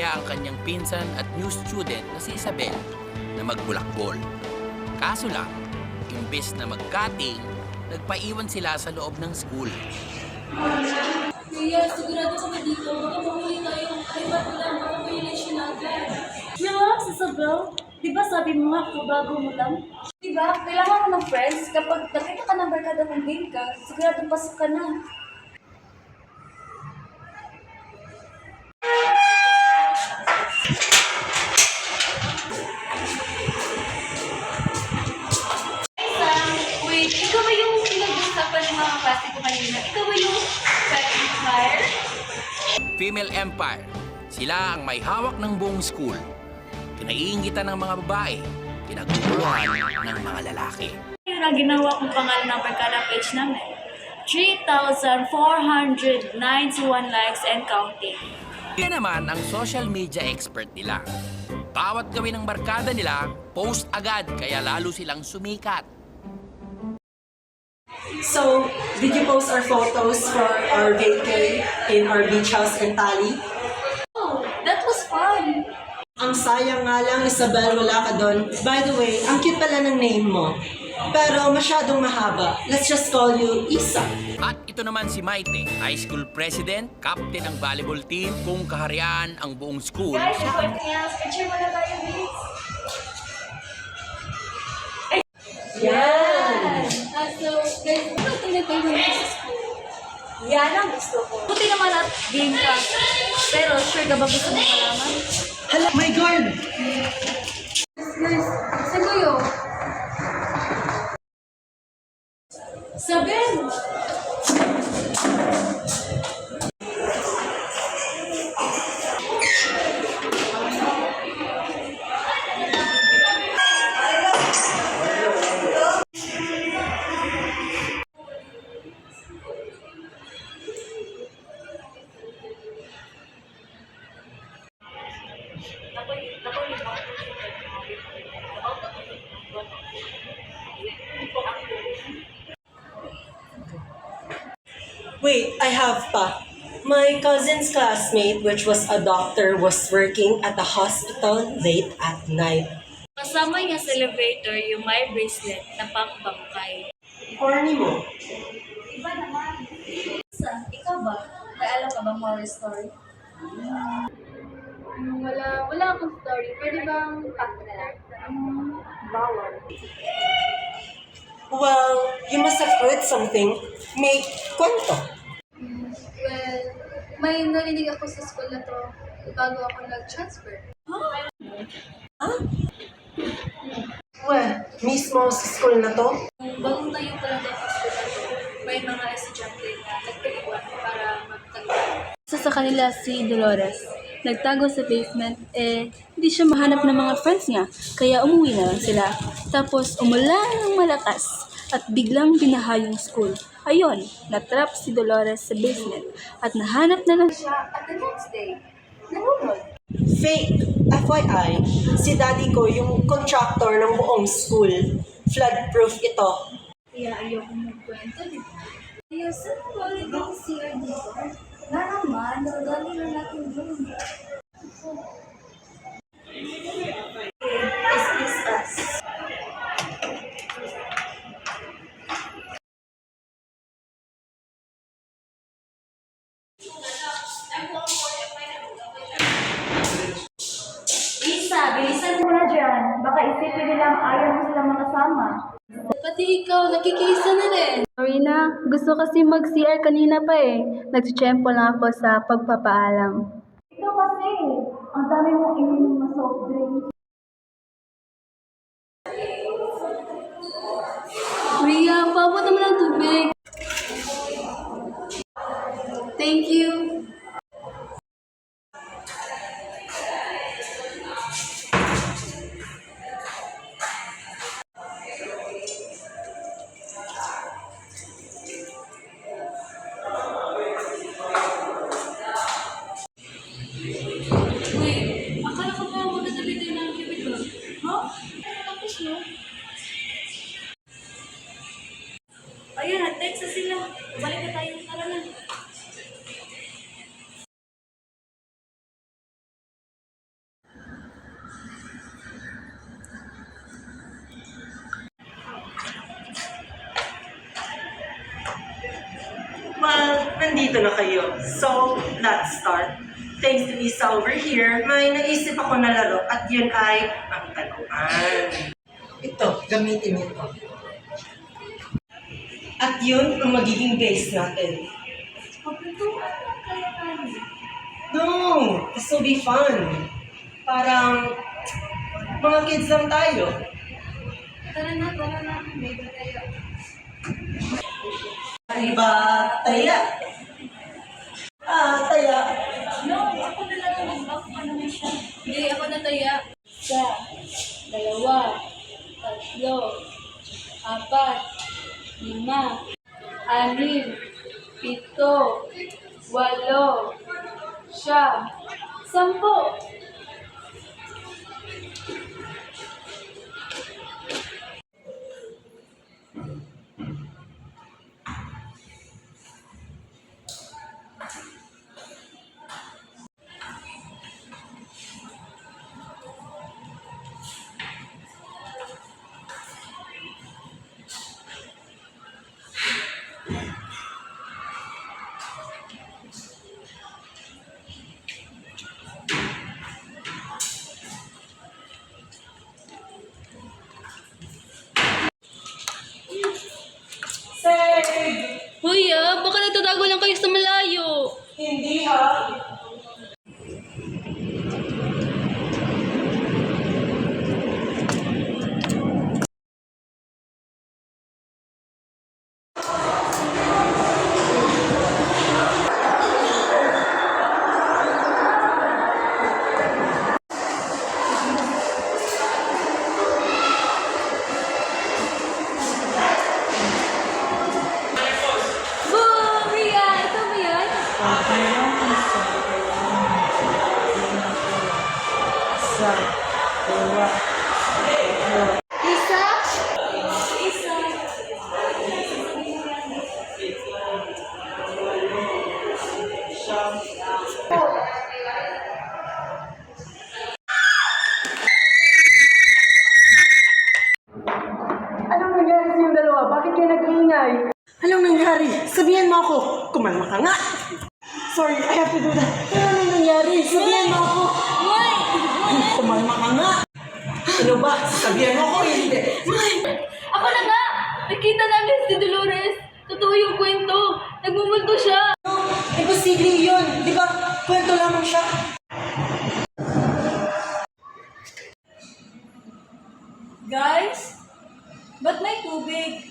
niyaya ang kanyang pinsan at new student na si Isabel na magbulakbol. Kaso lang, imbes na mag-cutting, nagpaiwan sila sa loob ng school. Kaya sigurado kami dito, baka mahuli tayo. Ay, ba't wala mga violation agad? Relax, Isabel. Diba sabi mo nga, bago mo lang? Diba, kailangan mo ng friends. Kapag nakita ka ng barkada ng game ka, sigurado pasok ka na. Wait, ikaw ba yung pinag-usapan ng mga klase ko kanina? Ikaw ba yung second hire? Female Empire. Sila ang may hawak ng buong school. Pinaiingitan ng mga babae, pinaguguluhan ng mga lalaki. Yun ang ginawa kong pangalan ng barkada page namin. 3,491 likes and counting. Yan naman ang social media expert nila. Bawat gawin ng barkada nila, post agad kaya lalo silang sumikat. So, did you post our photos for our vacay in our beach house in Tali? Oh, that was fun! Ang sayang nga lang, Isabel, wala ka doon. By the way, ang cute pala ng name mo. Pero masyadong mahaba. Let's just call you Isa. At ito naman si Maite, high school president, captain ng volleyball team, kung kaharian ang buong school. Guys, picture mo na tayo, please. Yan! So, guys, ano tinatay mo sa school? Yan ang gusto ko. Buti naman at game ka. Pero sure ka ba gusto mo malaman? Hala, my God! Guys, saan kayo? Sabihin! Wait, I have pa. My cousin's classmate, which was a doctor, was working at the hospital late at night. Kasama niya sa elevator yung my bracelet na pang-bangkay. Corny mo. Iba naman. Ikaw ba? May alam ka bang horror story? Wala akong story. Pwede bang pack na lang? Bawal. Well, you must have heard something. May kwento. Well, may narinig ako sa school na to bago ako nag-transfer. Well, mismo sa school na to? Bagong tayo pa lang sa school na to, may mga estudyante na nagpiliwan para magtagal. Isa sa kanila si Dolores. Nagtago sa basement, hindi siya mahanap ng mga friends niya, kaya umuwi na lang sila. Tapos umulan ng malakas at biglang binaha yung school. Ayun, natrap si Dolores sa basement at nahanap na lang Siya at the next day, nahulog. Fake. FYI, si daddy ko yung contractor ng buong school. Flood-proof ito. Kaya ayoko magkwento, di ba? Kaya saan ko ulit ang CR dito? Na naman, nagdali na natin dun. Is us. Isa, bilisan mo na dyan. Baka isipin nilang ayaw mo silang makasama. Pati ikaw, nakikisa na rin. Sorry na, gusto kasi mag-CR kanina pa Nagtitsyempo lang ako sa pagpapaalam. Ito kasi, ang dami mong ininom na soft drinks. Ria, paabot naman ang tubig. Thank you. Wait, akala ko pa magdadali tayo ng cubicle. Huh? Tapos no? Ayun, nag-text na sila. Balik na tayo. Tara na. nandito na kayo. So, let's start. Thanks to Lisa over here, may naisip ako na laro at yun ay ang taguan. Ito, gamitin niyo ito. At yun ang magiging base natin. Pagpintuan lang kaya tayo. No, this will be fun. Parang mga kids lang tayo. Tara na, tara na. May tayo. Iba, taya. Taya. No, ako na lang ang mag-back pa naman siya. Hindi, ako nataya. Isa, dalawa, tatlo, apat, lima, anim, pito, walo, siyam, 10. Save! Hoy baka nagtatago lang kayo sa malayo. Hindi ha. Boom! Rian! Ito mo yan? Isa? Isa. Anong nangyari sa yung dalawa? Bakit kayo nag-iingay? Anong nangyari? Sabihan mo ako. Kumalma ka nga. Sorry, I have to do that. Anong nangyari? Sabihan mo ako. Kumalma ka nga. Ano ba? Sabihan mo ako, hindi. Ako na nga! Nakita namin si Dolores. Totoo yung kwento. Nagmumulto siya. Imposible yun. Di ba? Kwento lamang siya. Guys, ba't may tubig?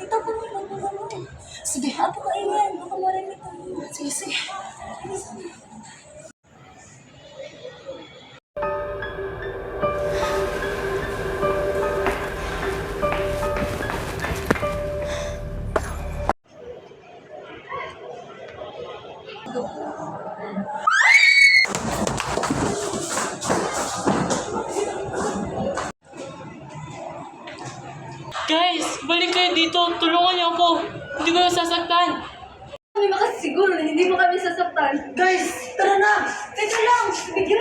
Ito po mo. Sige, apo ka iwan. Baka marinig ka mo. Sige, sige. Guys, balik kayo dito. Tulungan niyo ako. Hindi ko yung sasaktan. Kami makasiguro na hindi mo kami sasaktan. Guys, tara na! Teka lang. Bigyan